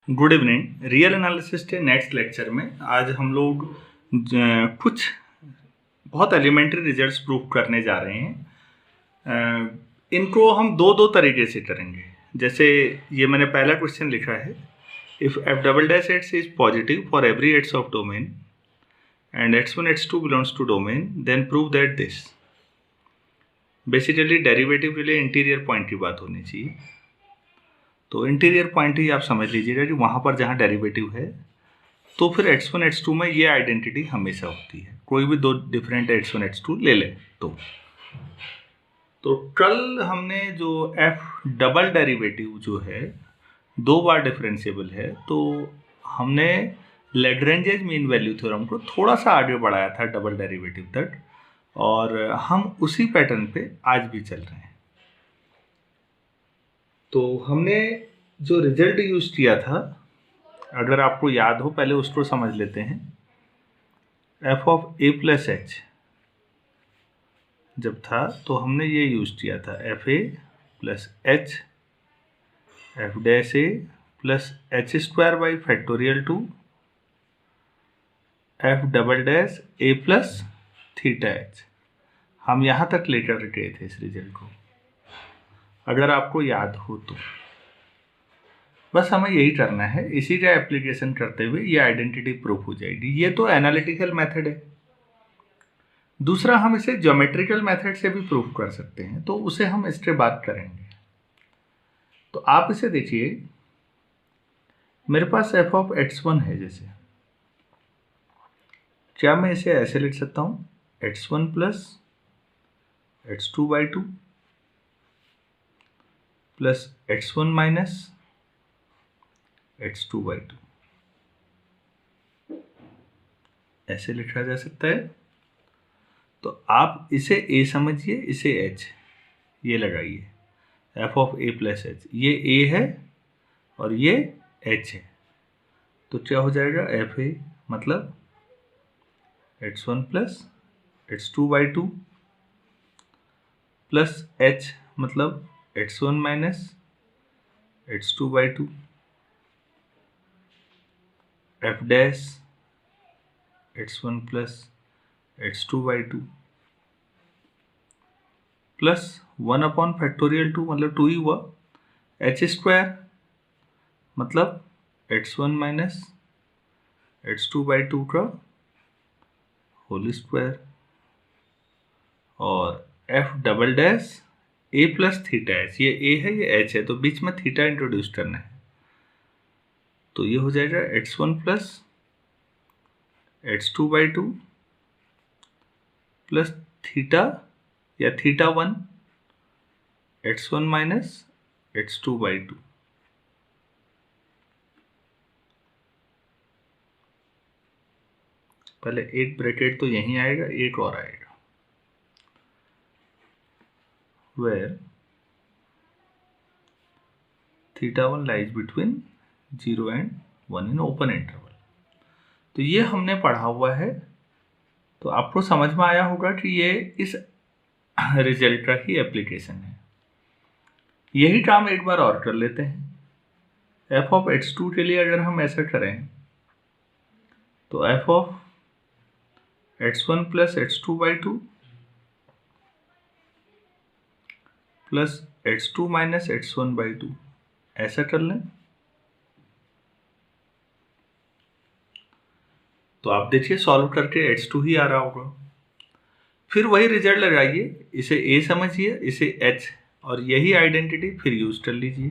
Good evening. Real analysis के next lecture में आज हम लोग कुछ बहुत एलिमेंट्री रिजल्ट्स प्रूव करने जा रहे हैं। इनको हम दो तरीके से करेंगे। जैसे ये मैंने पहला क्वेश्चन लिखा है, if f double dash x is positive for every x of domain and x1 x2 belongs to domain then prove that this. Basically derivative के लिए इंटीरियर पॉइंट की बात होनी चाहिए। तो इंटीरियर पॉइंट ही आप समझ लीजिएगा कि वहाँ पर जहाँ डेरिवेटिव है तो फिर x1 x2 में ये आइडेंटिटी हमेशा होती है। कोई भी दो डिफरेंट x1 x2 ले लें तो कल हमने जो f डबल डेरिवेटिव जो है दो बार डिफरेंशिएबल है, तो हमने लैग्रेंजेज मीन वैल्यू थ्योरम को थोड़ा सा आगे बढ़ाया था डबल डेरिवेटिव तक, और हम उसी पैटर्न पे आज भी चल रहे हैं। तो हमने जो रिजल्ट यूज किया था, अगर आपको याद हो, पहले उसको समझ लेते हैं। f of a plus H जब था तो हमने ये यूज किया था, F a plus h f dash a plus h square by factorial two f double dash a plus theta H. हम यहाँ तक लेकर गए थे इस रिजल्ट को, अगर आपको याद हो तो। बस हमें यही करना है, इसी का एप्लीकेशन करते हुए ये आइडेंटिटी प्रूफ हो जाएगी। ये तो एनालिटिकल मेथड है। दूसरा, हम इसे ज्योमेट्रिकल मेथड से भी प्रूफ कर सकते हैं, तो उसे हम इसके बाद करेंगे। तो आप इसे देखिए, मेरे पास f ऑफ x1 है। जैसे क्या मैं इसे ऐसे लिख सकता हूँ, x1 plus x2 by 2 plus x1 minus x2 by 2, ऐसे लिखा जा सकता है। तो आप इसे a समझिए, इसे h, ये लगाइए, f of a plus H. ये a है और ये h है, तो क्या हो जाएगा, एफ ए मतलब x1 plus x2 by 2 plus h मतलब x1 minus x2 by 2 f dash x1 plus x2 by 2 plus 1 upon factorial 2 मतलब 2 ही हुआ, एच स्क्वायर मतलब x1 माइनस x2 बाई 2 का होल स्क्वायर, और f double dash a plus theta H. ये a है, ये h है, तो बीच में थीटा इंट्रोड्यूस करना है। तो ये हो जाएगा x1 plus x2 by 2 plus theta या theta 1 x1 minus x2 by 2। पहले एक ब्रैकेट तो यहीं आएगा, एक और आएगा, where theta 1 lies between 0 and 1 in open interval. तो ये हमने पढ़ा हुआ है, तो आपको समझ में आया होगा कि ये इस रिजल्ट का ही एप्लीकेशन है। यही काम एक बार और कर लेते हैं। f ऑफ x2 के लिए अगर हम ऐसा करें तो f of x1 plus x2 by 2 plus x2 minus x1 by 2, ऐसा कर लें। तो आप देखिए सॉल्व करके x2 ही आ रहा होगा। फिर वही रिजल्ट लगाइए, इसे a समझिए, इसे h, और यही आइडेंटिटी फिर यूज कर लीजिए।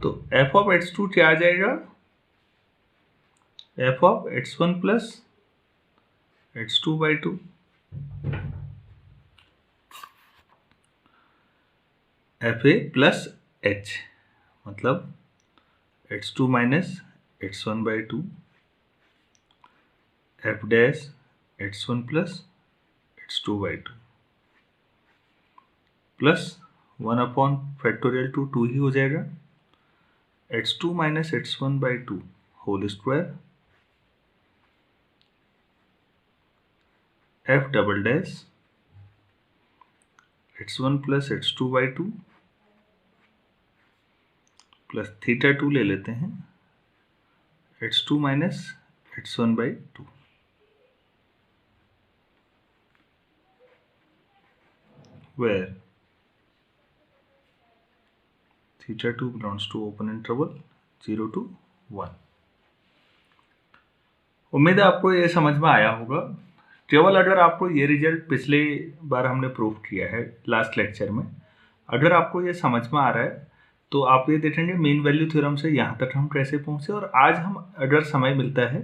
तो f ऑफ x2 क्या आ जाएगा, f of x1 plus x2 by 2 f a plus h मतलब x2 minus x1 by 2 f dash x1 plus x2 by 2 plus 1 upon factorial 2, 2 ही हो जाएगा, x2 minus x1 by 2 whole square f double dash x1 plus x2 by 2 plus theta 2 ले लेते हैं, x2 minus x1 by 2। where theta 2 belongs to open interval 0 to 1। उम्मीद है आपको ये समझ में आया होगा। केवल अगर आपको ये रिजल्ट पिछले बार हमने प्रूव किया है लास्ट लेक्चर में, अगर आपको ये समझ में आ रहा है तो आप ये देखेंगे मीन वैल्यू थ्योरम से यहाँ तक हम कैसे पहुँचे। और आज हम अगर समय मिलता है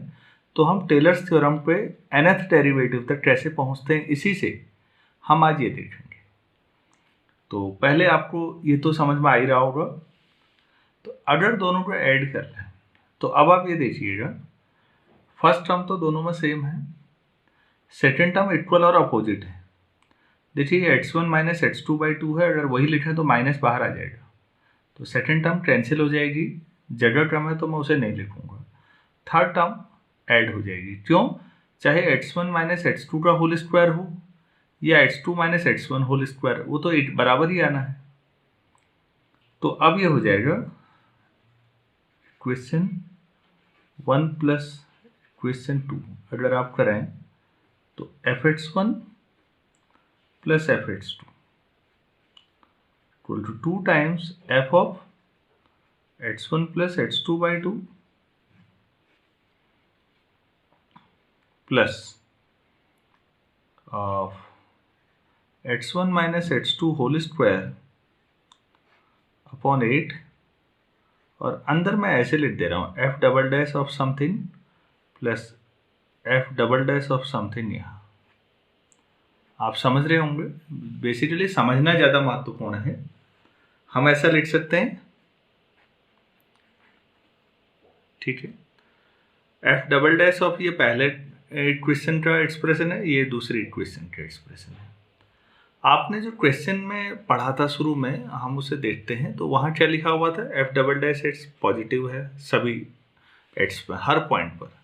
तो हम टेलर्स थ्योरम पे nth डेरिवेटिव तक कैसे पहुँचते हैं, इसी से हम आज ये देखेंगे। तो पहले आपको ये तो समझ में आ ही रहा होगा। तो अगर दोनों को ऐड कर लें तो अब आप ये देखिएगा, फर्स्ट टर्म तो दोनों में सेम है, सेकेंड टर्म इक्वल और अपोजिट है। देखिए x1 माइनस x2 बाई 2 है, अगर वही लिखें तो माइनस बाहर आ जाएगा, तो सेकेंड टर्म कैंसिल हो जाएगी, जगह कम है तो मैं उसे नहीं लिखूंगा। थर्ड टर्म ऐड हो जाएगी, क्यों? चाहे x1 माइनस x2 का होल स्क्वायर हो या x2 minus x1 whole square, वो तो बराबर ही आना है। तो अब ये हो जाएगा इक्वेशन 1 प्लस इक्वेशन 2 अगर आप करें तो fx1 plus fx2 equal to 2 times f of x1 plus x2 by 2 plus of x1 minus x2 whole square upon 8, और अंदर मैं ऐसे लिख दे रहा हूँ f double dash of something plus f double dash of something. यहाँ आप समझ रहे होंगे, बेसिकली समझना ज़्यादा महत्वपूर्ण है। हम ऐसा लिख सकते हैं, ठीक है, f डबल डैश ऑफ ये पहले इक्वेशन का एक्सप्रेशन है, ये दूसरी इक्वेशन का एक्सप्रेशन है। आपने जो क्वेश्चन में पढ़ा था शुरू में, हम उसे देखते हैं तो वहाँ क्या लिखा हुआ था, f डबल डैश एट्स पॉजिटिव है सभी एट्स पर, हर पॉइंट पर।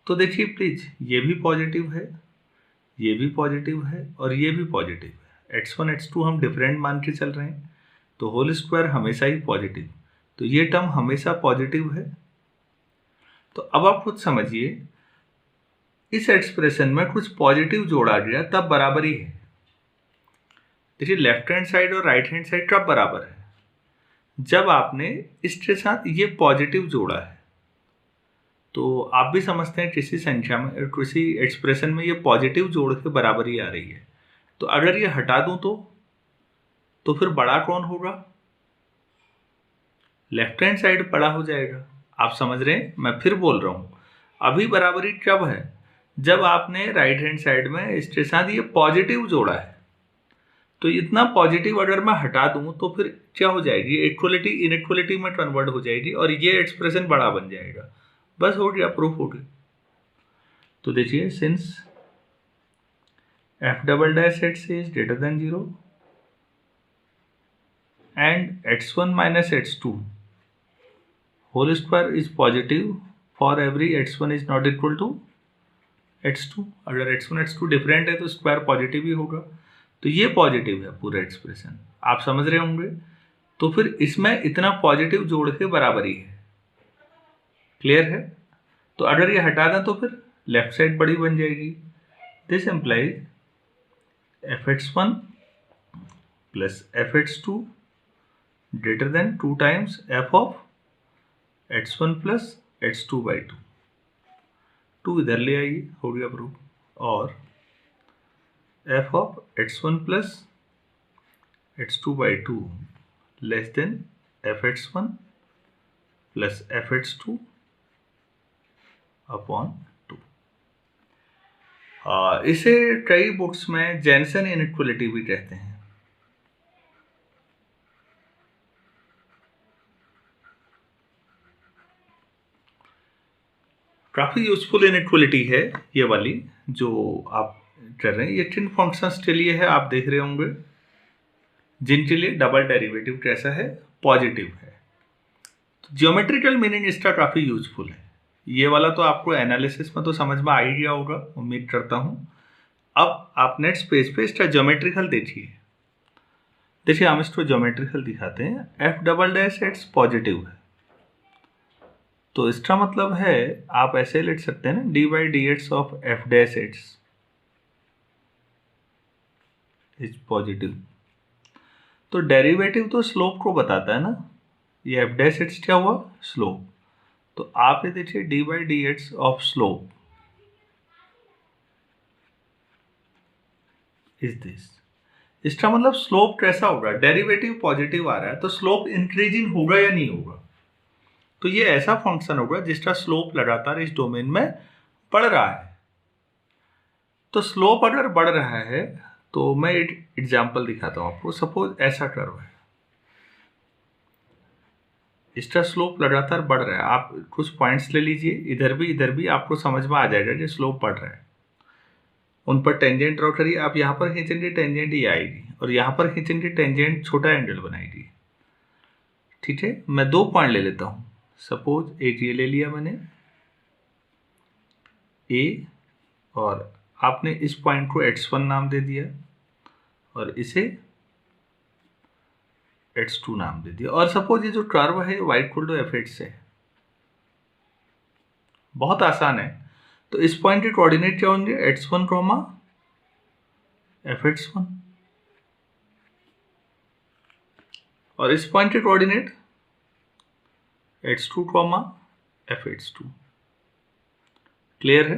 तो देखिए प्लीज, ये भी पॉजिटिव है, ये भी पॉजिटिव है और ये भी पॉजिटिव है। x1 x2 हम डिफरेंट मान के चल रहे हैं, तो होल स्क्वायर हमेशा ही पॉजिटिव, तो ये टर्म हमेशा पॉजिटिव है। तो अब आप खुद समझिए, इस एक्सप्रेशन में कुछ पॉजिटिव जोड़ा गया तब बराबरी है। देखिए लेफ्ट हैंड साइड और राइट हैंड साइड कब बराबर है, जब आपने इसके साथ ये पॉजिटिव जोड़ा है। तो आप भी समझते हैं किसी संख्या में, किसी एक्सप्रेशन में ये पॉजिटिव जोड़ के बराबरी आ रही है, तो अगर ये हटा दूं तो फिर बड़ा कौन होगा? लेफ्ट हैंड साइड बड़ा हो जाएगा। आप समझ रहे हैं, मैं फिर बोल रहा हूं, अभी बराबरी कब है, जब आपने राइट हैंड साइड में इसके साथ ये पॉजिटिव जोड़ा है। तो इतना पॉजिटिव अगर मैं हटा दूं तो फिर क्या हो जाएगी, इक्वलिटी इनइक्वलिटी में कन्वर्ट हो जाएगी और ये एक्सप्रेशन बड़ा बन जाएगा। बस हो गया, प्रूफ हो गया। तो देखिए, since f double dash x is greater than 0 and x1 minus x2 whole square is positive for every x1 is not equal to x2। अगर x1 x2 डिफरेंट है तो स्क्वायर पॉजिटिव ही होगा, तो ये पॉजिटिव है पूरा एक्सप्रेशन। आप समझ रहे होंगे, तो फिर इसमें इतना पॉजिटिव जोड़ के बराबरी है। क्लियर है? तो अगर ये हटा दें तो फिर लेफ्ट साइड बड़ी बन जाएगी। This implies fx1 plus fx2 greater than 2 times f of x1 plus x2 by 2। 2 इधर ले आइए, हो गया प्रूफ। और f of x1 plus x2 by 2 less than fx1 plus fx2 upon 2। इसे कई बुक्स में जेनसन इनइक्वलिटी भी कहते हैं। काफ़ी यूजफुल इनइक्वलिटी है ये वाली जो आप कर रहे हैं। ये किन फंक्शंस के लिए है आप देख रहे होंगे, जिनके लिए डबल डेरिवेटिव कैसा है, पॉजिटिव है। तो ज्योमेट्रिकल मीनिंग इसका काफ़ी यूजफुल है। ये वाला तो आपको एनालिसिस में तो समझ में आ ही गया होगा, उम्मीद करता हूँ। अब आप नेक्स्ट पेज पे इसका ज्योमेट्रिकल देखिए। देखिए हम इसको ज्योमेट्रिकल दिखाते हैं। f double dash x positive है, तो इसका मतलब है आप ऐसे लिख सकते हैं ना, d by d x of f dash x is positive. तो डेरिवेटिव तो स्लोप को बताता है ना, ये एफ डैश एट्स क्या हुआ, स्लोप। तो आप ये देखिए D by d x of slope is this. इसका मतलब स्लोप कैसा होगा, डेरिवेटिव पॉजिटिव आ रहा है तो स्लोप इंक्रीजिंग होगा या नहीं होगा। तो ये ऐसा फंक्शन होगा जिसका स्लोप लगातार इस डोमेन में बढ़ रहा है। तो स्लोप अगर बढ़ रहा है तो मैं एक एग्जांपल दिखाता हूं आपको। सपोज ऐसा कर्व है, इसका स्लोप लगातार बढ़ रहा है। आप कुछ पॉइंट्स ले लीजिए, इधर भी आपको समझ में आ जाएगा कि स्लोप बढ़ रहा है। उन पर टेंजेंट ड्रॉ करिए। आप यहाँ पर खींचेंगे टेंजेंट ये आएगी, और यहाँ पर खींचेंगे टेंजेंट छोटा एंगल बनाएगी। ठीक है, मैं 2 पॉइंट ले लेता हूँ। सपोज एक ये ले लिया मैंने ए, और आपने इस पॉइंट को x1 नाम दे दिया और इसे x2 नाम दे दिया। और सपोज ये जो कर्व है y इक्वल टू एफ एट्स है, बहुत आसान है। तो इस पॉइंट के कोऑर्डिनेट क्या होंगे, x1, fx1, और इस पॉइंट के कोऑर्डिनेट x2, fx2। क्लियर है।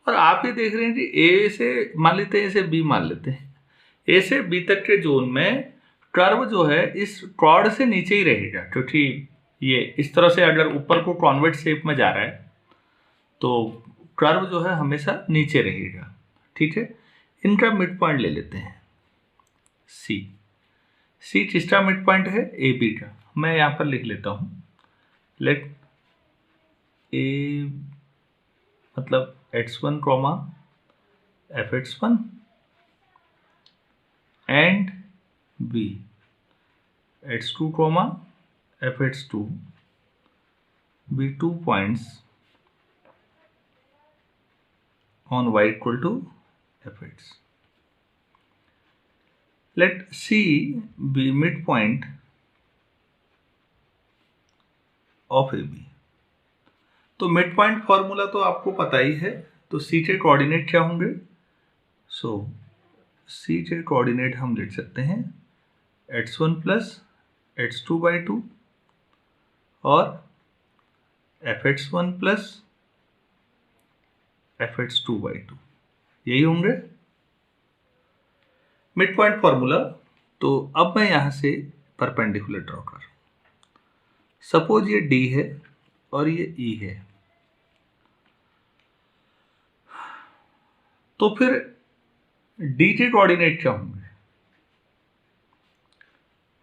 और आप ये देख रहे हैं कि ए से मान लेते हैं, इसे बी मान लेते हैं। ए से बी तक के जोन में कर्व जो है इस कॉर्ड से नीचे ही रहेगा, क्योंकि ये इस तरह से अगर ऊपर को कॉन्वेक्स शेप में जा रहा है तो कर्व जो है हमेशा नीचे रहेगा। ठीक है, इनका मिड पॉइंट ले लेते हैं सी किसका मिड पॉइंट है, ए बी का। मैं यहाँ पर लिख लेता हूँ, लेट ए मतलब x1, fx1 and b x2, fx2 be 2 points on y equal to fx. Let C be midpoint of AB. तो मिड पॉइंट फॉर्मूला तो आपको पता ही है। तो सी के कोऑर्डिनेट क्या होंगे, सो सी के कोऑर्डिनेट हम लिख सकते हैं x1 प्लस x2/2 और fx1 प्लस fx2/2, यही होंगे मिड पॉइंट फॉर्मूला। तो अब मैं यहां से परपेंडिकुलर ड्रॉ कर, सपोज ये D है और ये E है, तो फिर D के कोऑर्डिनेट क्या होंगे,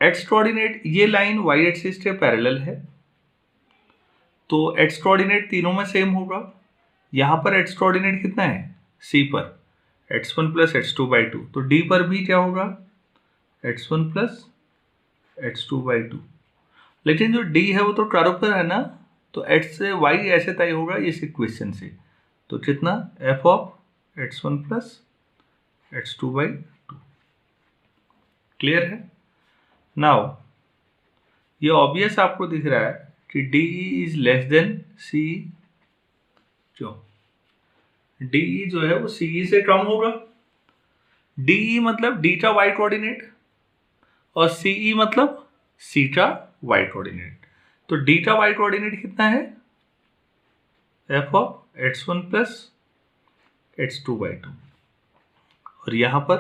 x कोऑर्डिनेट ये लाइन y एक्सिस के पैरेलल है तो x कोऑर्डिनेट तीनों में सेम होगा। यहां पर x कोऑर्डिनेट कितना है, C पर x1 प्लस x2/2, तो D पर भी क्या होगा x1 प्लस x2/2। लेकिन जो D है वो तो कर्व पर है ना, तो x से y ऐसे तय होगा इस इक्वेशन से। तो कितना f of x1 plus x2/2। Clear है। नाउ ये ऑब्वियस आपको दिख रहा है कि DE is less then CE, क्यों, DE जो है वो CE से कम होगा। DE मतलब D का y कोऑर्डिनेट और CE मतलब C का y कोऑर्डिनेट। तो D का y कोऑर्डिनेट कितना है, f of x1 plus x2/2, और यहां पर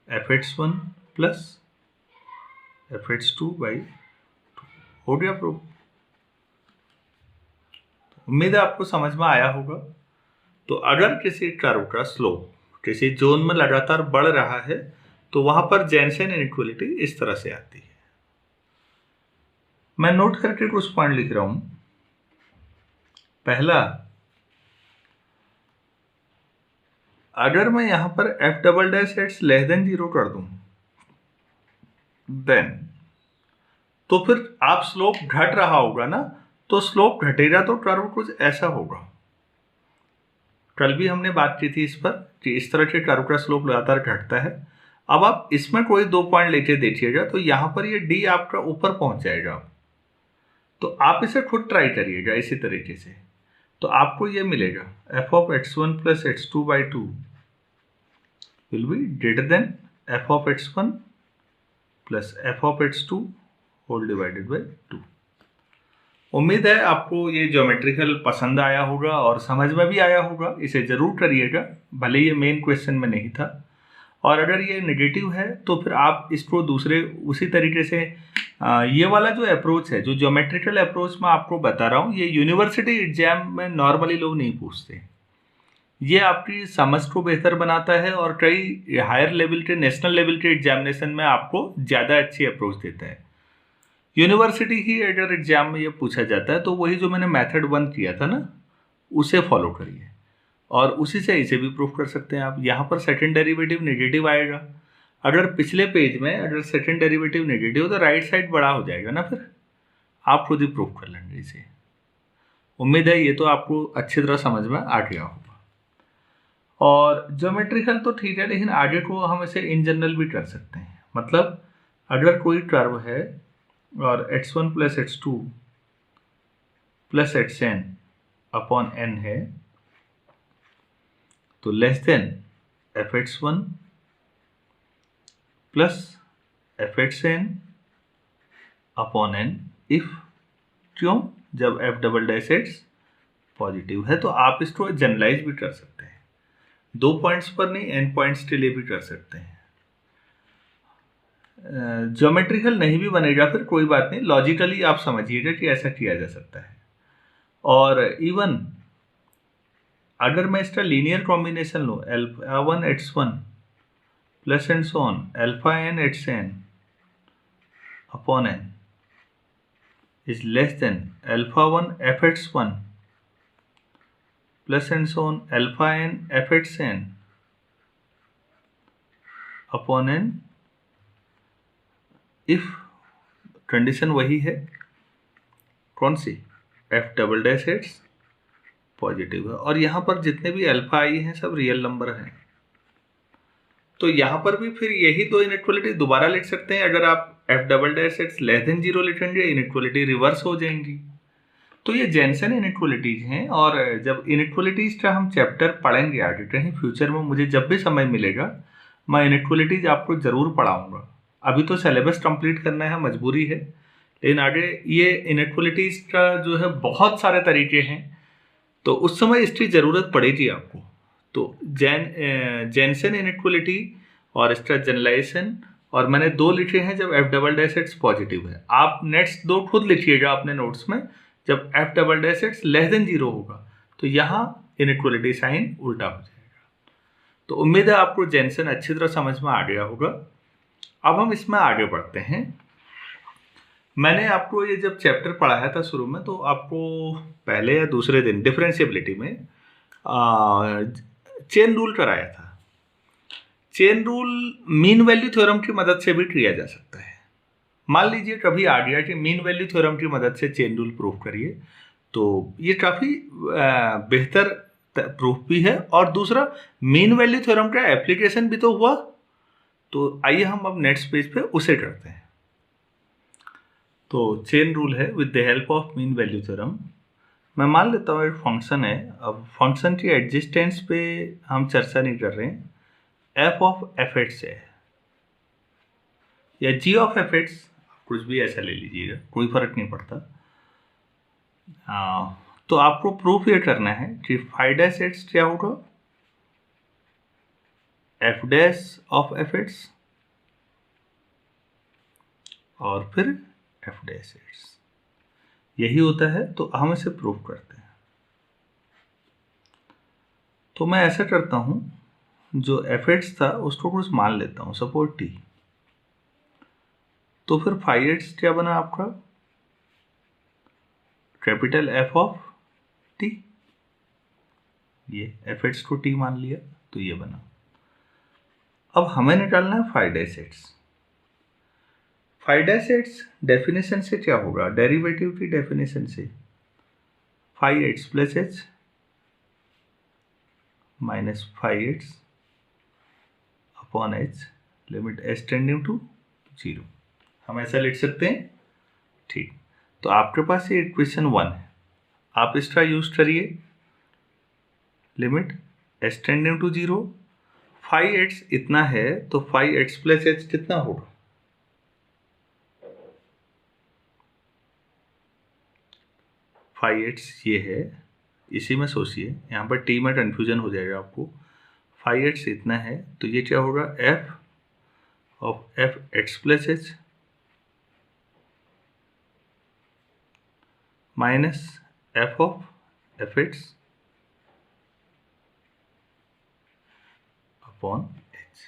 fx1 प्लस fx2/2 हो गया प्रूफ। उम्मीद है आपको समझ में आया होगा। तो अगर किसी कर्व का स्लोप किसी जोन में लगातार बढ़ रहा है तो वहां पर जेनसेन इनइक्वालिटी इस तरह से आती है। मैं नोट करके कुछ पॉइंट लिख रहा हूं। पहला, अगर मैं यहां पर f" लेस देन 0 कर दूं देन, तो फिर आप स्लोप घट रहा होगा ना, तो स्लोप घटेगा तो कर्व कुछ ऐसा होगा। कल भी हमने बात की थी इस पर कि इस तरह के कर्व का स्लोप लगातार घटता है। अब आप इसमें कोई 2 पॉइंट लेके देखिएगा तो यहां पर ये D आपका ऊपर पहुंच जाएगा। तो आप इसे खुद ट्राई करिएगा इसी तरीके से, तो आपको ये मिलेगा f of x1 plus x2 by 2 will be greater than f of x1 plus f of x2 whole divided by 2। उम्मीद है आपको ये ज्योमेट्रिकल पसंद आया होगा और समझ में भी आया होगा। इसे ज़रूर करिएगा, भले ये मेन क्वेश्चन में नहीं था। और अगर ये नेगेटिव है तो फिर आप इसको दूसरे उसी तरीके से ये वाला जो अप्रोच है, जो ज्योमेट्रिकल अप्रोच मैं आपको बता रहा हूँ, ये यूनिवर्सिटी एग्जाम में नॉर्मली लोग नहीं पूछते। ये आपकी समझ को बेहतर बनाता है और कई हायर लेवल के, नेशनल लेवल के एग्जामिनेशन में आपको ज़्यादा अच्छी अप्रोच देता है। यूनिवर्सिटी ही अगर एग्जाम में ये पूछा जाता है तो वही जो मैंने मेथड 1 किया था ना, उसे फॉलो करिए और उसी से इसे भी प्रूफ कर सकते हैं आप। यहाँ पर सेकंड डेरिवेटिव नेगेटिव आएगा। अगर पिछले पेज में अगर सेकंड डेरिवेटिव नेगेटिव तो राइट साइड बड़ा हो जाएगा ना, फिर आप खुद ही प्रूफ कर लेंगे इसे। उम्मीद है ये तो आपको अच्छी तरह समझ में आ गया होगा। और ज्योमेट्रिकल तो ठीक है, लेकिन आगे को हम इसे इन जनरल भी कर सकते हैं। मतलब अगर कोई कर्व है और x1 plus x2 plus xn upon n है तो less than fx1 plus fxn upon n if, क्यों, जब f double dash x positive है। तो आप इसको जनरलाइज भी कर सकते हैं, 2 पॉइंट्स पर नहीं, n पॉइंट्स के लिए भी कर सकते हैं। ज्योमेट्रिकल नहीं भी बनेगा फिर कोई बात नहीं, लॉजिकली आप समझिएगा कि ऐसा किया जा सकता है। और इवन अगर मैं इसका लीनियर कॉम्बिनेशन लूँ, α1 x1 plus and so on αn xn upon n is less than α1 fx1 plus and so on αn fxn upon n if condition वही है, कौन सी, f double dash x positive है और यहाँ पर जितने भी अल्फा आई हैं सब रियल नंबर हैं। तो यहाँ पर भी फिर यही दो इनइक्वालिटी दोबारा लिख सकते हैं। अगर आप f double dash x less than 0 लिखेंगे, इनइक्वालिटी रिवर्स हो जाएंगी। तो ये जेनसन इनइक्वालिटीज हैं और जब इनइक्वालिटीज का हम चैप्टर पढ़ेंगे आगे कहीं फ्यूचर में, मुझे जब भी समय मिलेगा मैं इनइक्वालिटीज आपको ज़रूर पढ़ाऊँगा। अभी तो सिलेबस कंप्लीट करना है, मजबूरी है, लेकिन आगे ये इनइक्वालिटीज का जो है बहुत सारे तरीके हैं, तो उस समय इसकी ज़रूरत पड़ेगी आपको। तो जेनसन इनइक्वालिटी और इसका जनरलाइजेशन, और मैंने 2 लिखे हैं जब f double dash x positive है। आप नेक्स्ट 2 खुद लिखिएगा अपने नोट्स में, जब f double dash x less than 0 होगा तो यहाँ इनइक्वालिटी साइन उल्टा हो जाएगा। तो उम्मीद है आपको जेनसन अच्छी तरह समझ में आ गया होगा। अब हम इसमें आगे बढ़ते हैं। मैंने आपको ये जब चैप्टर पढ़ाया था शुरू में, तो आपको पहले या दूसरे दिन डिफरेंशिएबिलिटी में चेन रूल कराया था। Chain rule mean value theorem की मदद से भी किया जा सकता है। मान लीजिए कभी आ गया कि मीन वैल्यू थ्योरम की मदद से चेन रूल प्रूफ करिए, तो ये काफ़ी बेहतर प्रूफ भी है और दूसरा मीन वैल्यू थ्योरम का एप्लीकेशन भी तो हुआ। तो आइए हम अब नेक्स्ट पेज पे उसे करते हैं। तो चेन रूल है with the help of mean value theorem. मैं मान लेता हूँ एक फंक्शन है। अब फंक्शन की एग्जिस्टेंस पे हम चर्चा नहीं कर रहे हैं, f ऑफ एफ एक्स है या g ऑफ एफ एक्स, कुछ भी ऐसा ले लीजिएगा, कोई फर्क नहीं पड़ता। तो आपको प्रूफ ये करना है कि फाइव डैश एक्स क्या होगा, f dash of F x और फिर f डैश एक्स, यही होता है। तो हम इसे प्रूफ करते हैं। तो मैं ऐसा करता हूं, जो एफ एक्स था उसको कुछ मान लेता हूं, सपोज t। तो फिर फाइव एक्स क्या बना आपका, कैपिटल F ऑफ t, ये एफ एक्स को t मान लिया तो ये बना। अब हमें निकालना है five dash x. Five dash x definition से क्या होगा, डेरिवेटिव की डेफिनेशन से five x plus h minus five x upon h limit h tending to 0। हम ऐसा लिख सकते हैं, ठीक। तो आपके पास ये इक्वेशन 1 है, आप इसका यूज करिए। Limit h tending to 0, 5h इतना है तो 5h प्लस h कितना होगा? 5h ये है, इसी में सोचिए, यहाँ पर t में कन्फ्यूजन हो जाएगा आपको। 5h इतना है तो ये क्या होगा? f of fx plus h minus f of fx upon h।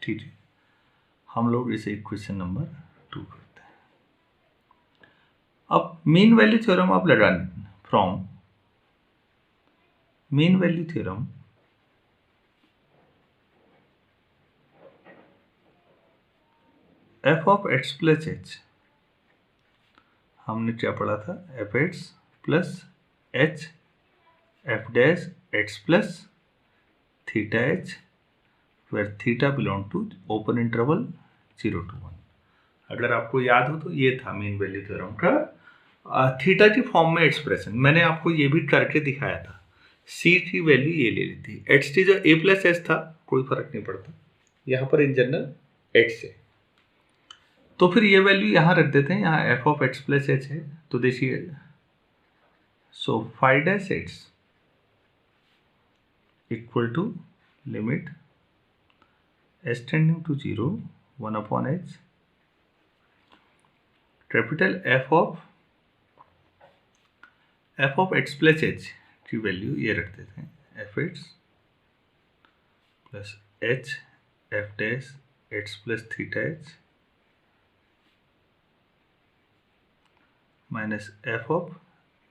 ठीक है, हम लोग इसे इक्वेशन नंबर 2 करते हैं। अब मीन वैल्यू थ्योरम आप लगा लें। From mean value theorem f of x plus h, हमने क्या पढ़ा था? fx plus h f dash x plus theta h where theta belong to open interval 0 to 1। अगर आपको याद हो तो ये था मीन वैल्यू थ्योरम का थीटा की फॉर्म में एक्सप्रेशन। मैंने आपको ये भी करके दिखाया था। c की वैल्यू ये ले ली थी, h की जो a प्लस h था कोई फर्क नहीं पड़ता, यहाँ पर इन जनरल x है, तो फिर ये वैल्यू यहाँ रख देते हैं। यहाँ f of x plus h है, तो देखिए, so 5 dash x equal to limit h tending to 0 1 upon h capital f of x plus h की वैल्यू ये रख देते हैं, fx plus h f dash x plus theta h minus f of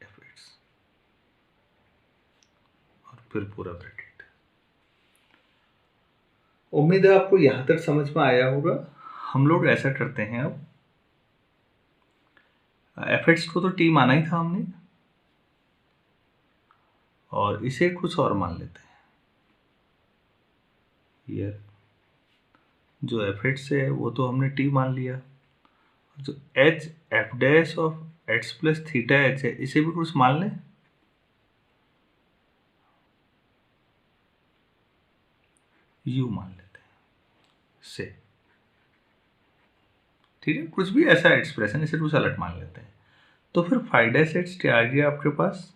fx और फिर पूरा bracket. उम्मीद है आपको यहां तक समझ में आया होगा। हम लोग ऐसा करते हैं, अब fx को तो t माना ही था हमने, और इसे कुछ और मान लेते हैं। ये जो fx है वो तो हमने t मान लिया, जो h f dash of x plus theta h है इसे भी कुछ मान लें। u मान लेते हैं से, ठीक है, कुछ भी ऐसा एक्सप्रेशन, इसे कुछ अलग मान लेते हैं। तो फिर 5 डैश h क्या आ गया आपके पास?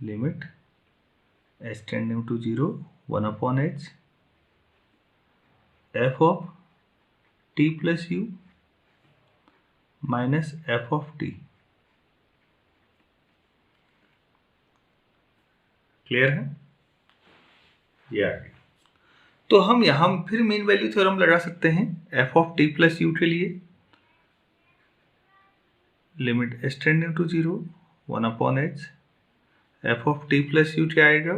Limit h tending to 0 1 upon h f of t plus u minus f of t। Clear है? ये आ गया। तो हम यहां फिर मीन वैल्यू थ्योरम लगा सकते हैं f of t plus u के लिए। Limit h tending to 0 1 upon h f of t plus u क्या आएगा?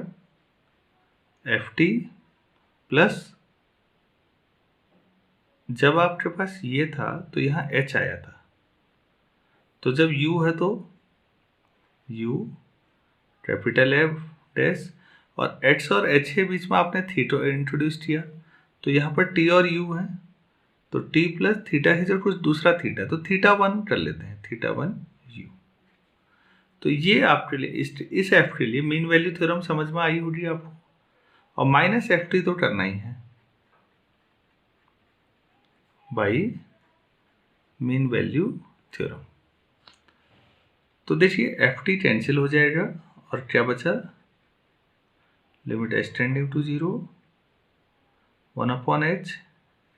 ft प्लस, जब आपके पास ये था तो यहाँ h आया था, तो जब u है तो u कैपिटल F डैश, और x और h के बीच में आपने थीटा इंट्रोड्यूस किया, तो यहाँ पर t और u है, तो t प्लस थीटा है जो कुछ दूसरा थीटा, तो थीटा 1 कर लेते हैं, थीटा 1 u। तो ये आपके लिए इस f के लिए मीन वैल्यू थ्योरम समझ में आई होगी आपको, और माइनस ft तो करना ही है बाई मीन वैल्यू थ्योरम। तो देखिए ft कैंसिल हो जाएगा और क्या बचा? Limit h tending to 0 1 upon h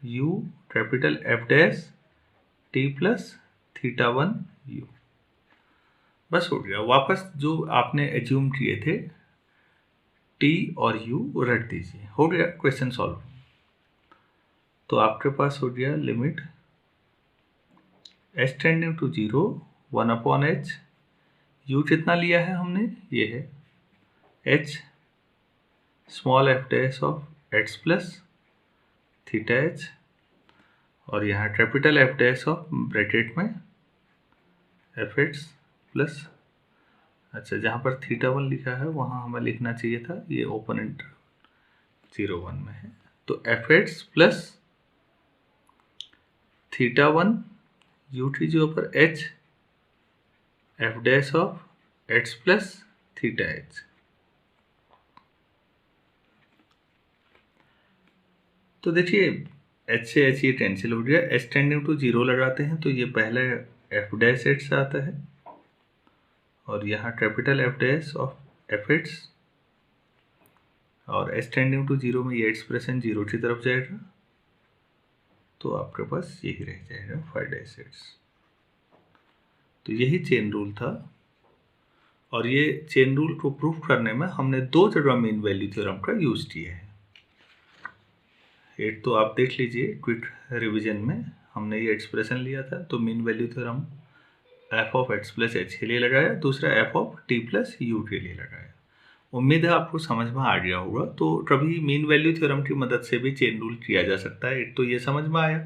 u capital f dash t plus theta 1 u। बस हो गया। वापस जो आपने एज्यूम किए थे t और u रख दीजिए, हो गया क्वेश्चन सॉल्व। तो आपके पास हो गया limit h tending to 0 1 upon h, u कितना लिया है हमने? ये है h small f dash of x plus theta h, और यहाँ capital f dash of bracket में fx प्लस, अच्छा जहाँ पर थीटा 1 लिखा है वहाँ हमें लिखना चाहिए था ये ओपन इंटरवल 0 1 में है, तो F H plus theta one u3 over h f dash of h plus theta h। तो देखिए h से h ये कैंसिल हो गया, h टेंडिंग टू 0 लगाते हैं तो ये पहले f डैश h से आता है और यहाँ capital F dash of F H और h टेंडिंग टू 0 में ये एक्सप्रेशन 0 की तरफ जाएगा तो आपके पास यही रह जाएगा 5 डैश h। तो यही चेन रूल था और ये चेन रूल को प्रूफ करने में हमने 2 जगह मीन वैल्यू थ्योरम का यूज किया है। एक तो आप देख लीजिए क्विक रिवीजन में हमने ये एक्सप्रेशन लिया था, तो mean value theorem f of x plus H के लिए लगाया, दूसरा F of T plus you के लिए लगाया। उम्मीद है आपको समझ में आ गया होगा। तो कभी मीन वैल्यू थ्योरम की मदद से भी चेन रूल किया जा सकता है। एक तो ये समझ में आया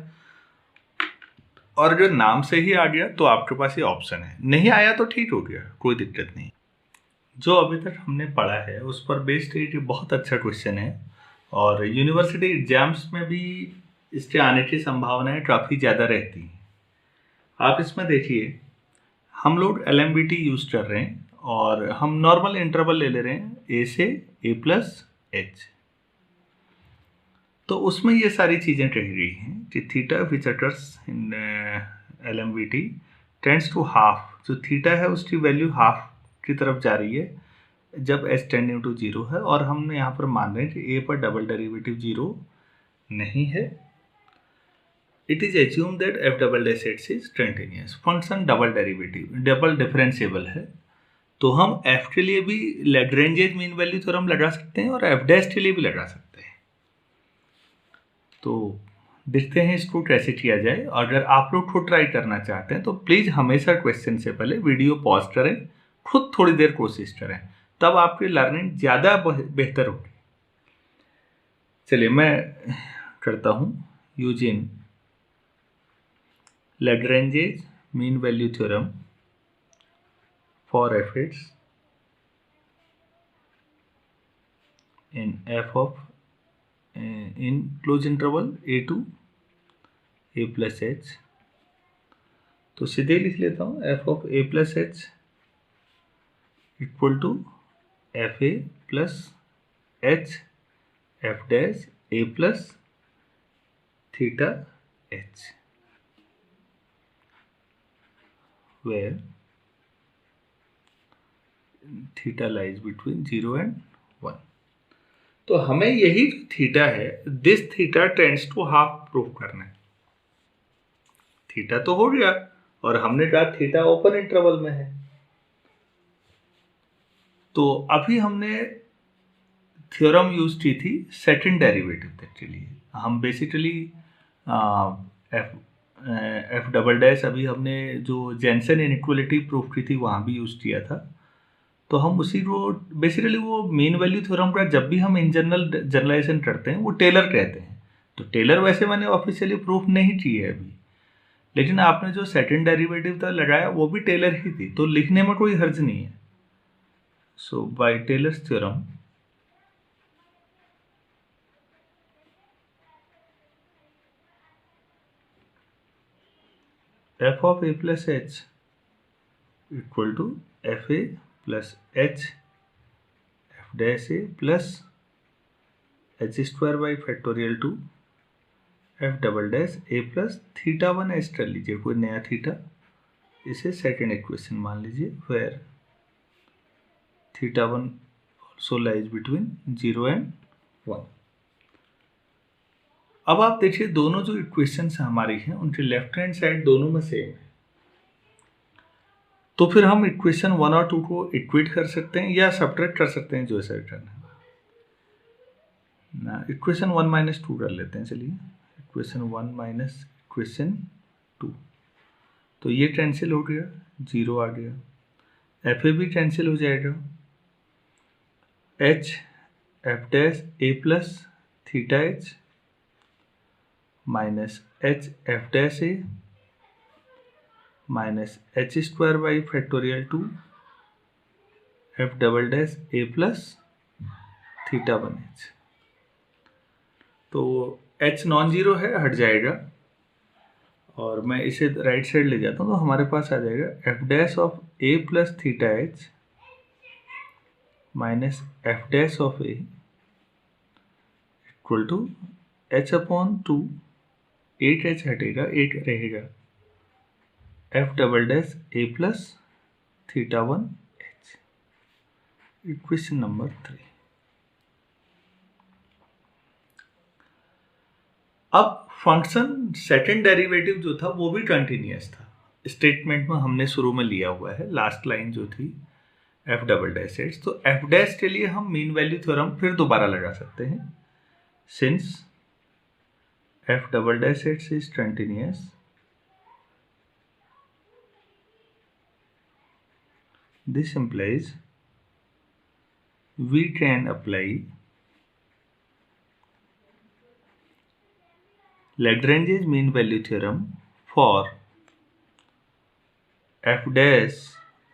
और अगर नाम से ही आ गया तो आपके पास ये ऑप्शन है, नहीं आया तो ठीक हो गया, कोई दिक्कत नहीं। जो अभी तक हमने पढ़ा है उस पर बेस्ड ये बहुत अच्छा क्वेश्चन है और यूनिवर्सिटी एग्जाम्स में भी इसके आने की संभावनाएं काफ़ी ज़्यादा रहती हैं। आप इसमें देखिए हम लोग LMBT यूज कर रहे हैं और हम नॉर्मल इंटरवल ले रहे हैं ए से ए प्लस एच। तो उसमें ये सारी चीज़ें कही गई हैं कि theta which occurs in LMBT tends to half, जो थीटा है उसकी वैल्यू हाफ की तरफ जा रही है जब h टेंडिंग टू 0 है और हमने यहाँ पर मान रहे हैं कि a पर डबल डेरिवेटिव 0 नहीं है। It is assume that f double dash h is continuous, function double derivative double differentiable है, तो हम f के लिए भी लैग्रेंजेस मीन वैल्यू थ्योरम लगा सकते हैं और f डैश के लिए भी लगा सकते हैं। तो देखते हैं इसको कैसे किया जाए। अगर आप लोग खुद ट्राई करना चाहते हैं तो प्लीज़ हमेशा क्वेश्चन से पहले वीडियो पॉज करें, खुद थोड़ी देर कोशिश करें, तब आपकी लर्निंग ज़्यादा बेहतर होगी। चलिए मैं करता हूँ using Lagrange's mean value theorem for f h in f of in close interval a to a plus h. तो सीधे लिख लेता हूँ f of a plus h equal to f a plus h f dash a plus theta h, where theta lies between 0 and 1। तो हमें यही theta है, this theta tends to half proof करना है। थीटा तो हो गया और हमने कहा थीटा ओपन इंटरवल में है। तो अभी हमने थ्योरम यूज की थी सेकंड डेरिवेटिव तक के लिए। हम बेसिकली एफ डबल डैश अभी हमने जो जेनसन इनइक्वालिटी प्रूफ की थी वहाँ भी यूज किया था। तो हम उसी को बेसिकली वो मीन वैल्यू थ्योरम का जब भी हम इन जनरल जनरलाइजेशन करते हैं वो टेलर कहते हैं। तो टेलर वैसे मैंने ऑफिशियली प्रूफ नहीं की है अभी, लेकिन आपने जो सेकंड डेरिवेटिव था लगाया वो भी टेलर ही थी, तो लिखने में कोई हर्ज नहीं है। So by Taylor's theorem f of a plus h equal to f a plus h f dash a plus h square by factorial two f double dash a plus theta one h कर लीजिए, कोई नया theta, इसे second equation मान लीजिए, where theta one also lies between 0 and 1। अब आप देखिए दोनों जो इक्वेशंस हमारी हैं उनके लेफ्ट हैंड साइड दोनों में सेम है, तो फिर हम इक्वेशन 1 और 2 को इक्वेट कर सकते हैं या सब्ट्रैक्ट कर सकते हैं, जो ऐसा करना है ना। इक्वेशन 1 माइनस 2 कर लेते हैं। चलिए इक्वेशन 1 माइनस इक्वेशन 2, तो ये कैंसिल हो गया, 0 आ गया, एफ ए भी कैंसिल हो जाएगा, H f dash a plus theta h minus H f dash A minus H square by factorial two f double dash a plus theta one H. तो h non zero है, हट जाएगा, और मैं इसे राइट साइड ले जाता हूँ तो हमारे पास आ जाएगा f dash of a plus theta h minus f dash of a equal to h upon 2, 8h हटेगा, 8 रहेगा, f double dash a plus theta 1h। Equation number 3। अब फंक्शन सेकंड डेरिवेटिव जो था वो भी कंटिन्यूअस था, स्टेटमेंट में हमने शुरू में लिया हुआ है, लास्ट लाइन जो थी एफ डबल डैश एच। तो एफ डैश के लिए हम मीन वैल्यू थ्योरम फिर दोबारा लगा सकते हैं, since F double dash H is continuous, this implies we can apply Lagrange's mean value theorem for f dash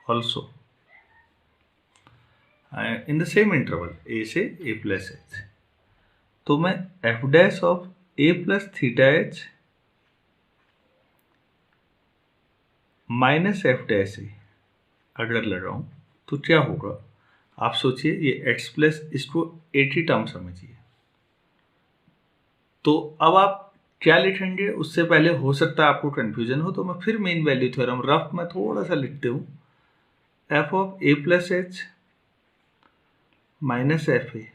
also in the same interval a से a plus h। तो मैं f dash of a plus theta h minus f dash a अगर लगाऊं तो क्या होगा, आप सोचिए, ये x प्लस इसको एक ही टर्म समझिए। तो अब आप क्या लिखेंगे उससे पहले हो सकता है आपको कंफ्यूजन हो, तो मैं फिर मेन वैल्यू थ्योरम रफ में थोड़ा सा लिखते हूँ, f of a plus h minus F A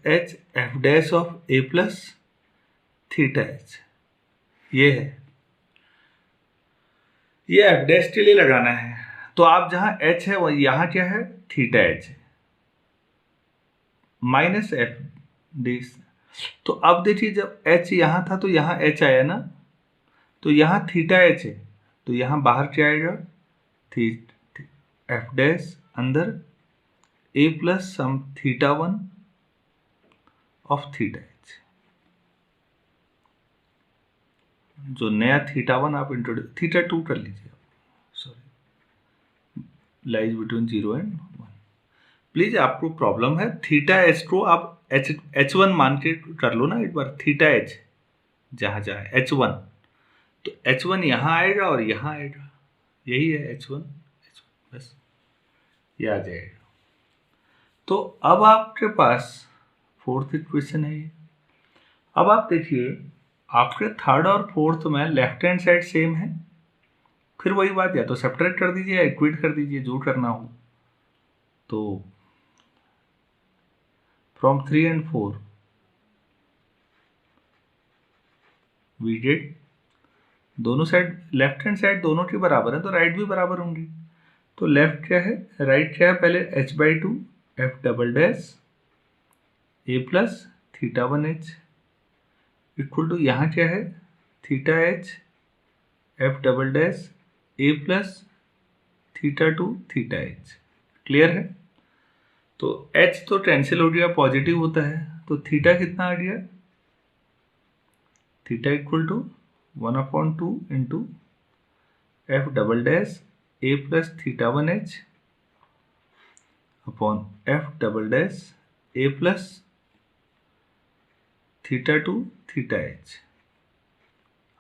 H f dash of a plus theta H. ये है, ये एफ डैश के लिए लगाना है। तो आप जहां एच है वह यहां क्या है, थीटा एच है, माइनस एफ डैश। तो अब देखिए, जब h यहां था तो यहां h आया ना, तो यहां थीटा h है, तो यहां बाहर क्या आएगा, एफ डैश अंदर a plus some theta 1 of theta h। जो नया थीटा 1 आप इंट्रोड्यूस, थीटा 2 कर लीजिए, sorry, lies between 0 and 1। Please, आपको प्रॉब्लम है, थीटा एच को आप H1 मान के कर लो ना एक बार, थीटा एच जहां जहां H1, तो H1 यहां आएगा और यहां आएगा, यही है H1, बस ये आ जाएगा। तो अब आपके पास फोर्थ इक्वेशन है ये। अब आप देखिए, आपके थर्ड और फोर्थ में लेफ्ट हैंड साइड सेम है, फिर वही बात, या तो सब्ट्रैक्ट कर दीजिए या इक्वेट कर दीजिए, जो करना हो। तो from 3 and 4 we did, दोनों साइड लेफ्ट हैंड साइड दोनों के बराबर है तो राइट भी बराबर होंगी। तो लेफ्ट क्या है, राइट क्या है, पहले h/2 f double dash a plus theta 1h equal to यहाँ क्या है, थीटा h f double dash a plus theta 2 theta h। Clear है? तो h तो कैंसिल हो गया, पॉजिटिव होता है, तो थीटा कितना आ गया, theta equal to 1/2 into f double dash a plus theta 1h upon f double dash a plus theta 2 theta h।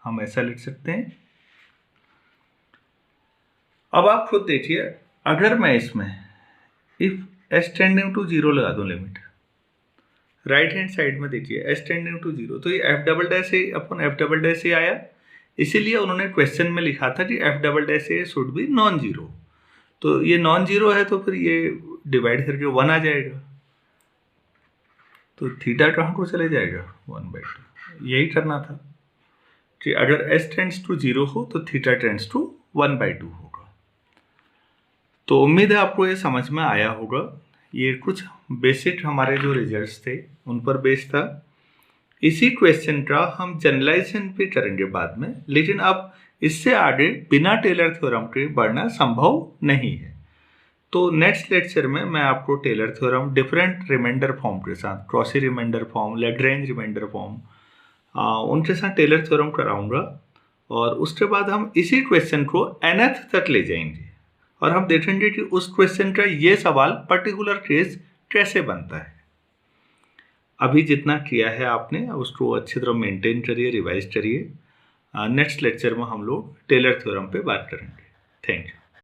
हम ऐसा लिख सकते हैं। अब आप खुद देखिए, अगर मैं इसमें इफ s टेंडिंग टू 0 लगा दूं लिमिट, राइट हैंड साइड में देखिए s टेंडिंग टू 0, तो ये एफ डबल डैश ए अपॉन एफ डबल डैश ए आया। इसीलिए उन्होंने क्वेश्चन में लिखा था कि F double dash A should be non zero. तो ये नॉन जीरो है तो फिर ये डिवाइड करके 1 आ जाएगा, तो थीटा कहाँ को चले जाएगा, 1/2। यही करना था कि अगर s टेंड्स टू 0 हो तो थीटा टेंड्स टू 1/2 होगा। तो उम्मीद है आपको ये समझ में आया होगा। ये कुछ बेसिक हमारे जो रिजल्ट्स थे उन पर बेस्ड था। इसी क्वेश्चन का हम जनरलाइजेशन पे करेंगे बाद में, लेकिन अब इससे आगे बिना टेलर थ्योरम के बढ़ना संभव नहीं है। तो नेक्स्ट लेक्चर में मैं आपको Taylor theorem different remainder form के साथ, Cauchy remainder form, Lagrange remainder form, उनके साथ टेलर थ्योरम कराऊंगा। और उसके बाद हम इसी क्वेश्चन को nth तक ले जाएंगे और हम देखेंगे कि उस क्वेश्चन का ये सवाल पर्टिकुलर केस कैसे बनता है। अभी जितना किया है आपने उसको अच्छी तरह मेंटेन करिए, रिवाइज करिए। नेक्स्ट लेक्चर में हम लोग टेलर थ्योरम पे बात करेंगे। Thank you.